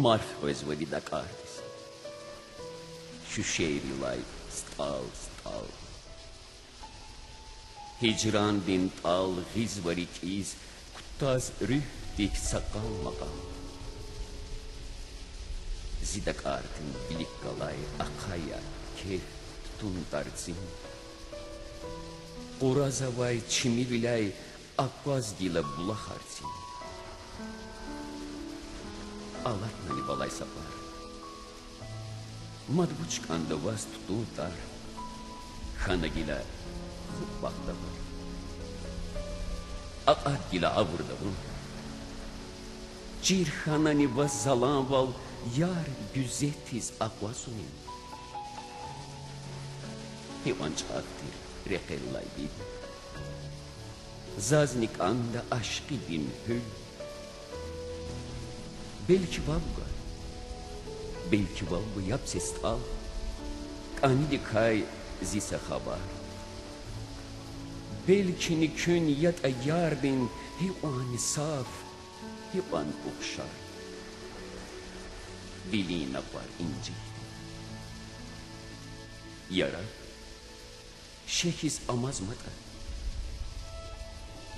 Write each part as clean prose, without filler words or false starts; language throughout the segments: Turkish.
marfözvodi da cartes. Şüşeyri lay stal stal. Hicran bin tal gizvari kiz kuttaz rühtik sakal makam. Zida kartın bilik kalay akaya kef tutun tarzin. Urazavay çimirilay akvaz gila bulaharsin. Alatnani balay sapar. Madbuçkanda vas tututar. Khana gila bakta var. Aat gila avurda bu. Cirhanani vas zalan val yar güzetiz akvasunin. Hivanç aktir rekellay bid. Zaznik anda aşkı bin hül. Belki valga. Belki valga yapses al. Kani dikay zisa haber. Belki nikün yat ayar bin hivan saf, hivan ukşar. Bilina var inci. Yara, şehiz amazmata.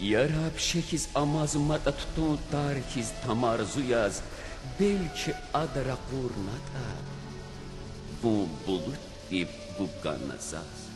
Yarab şehiz amazmata tutun tarhiz tamarzuyaz. Belki adara kurnata. Bu bulut bir bu ganazaz.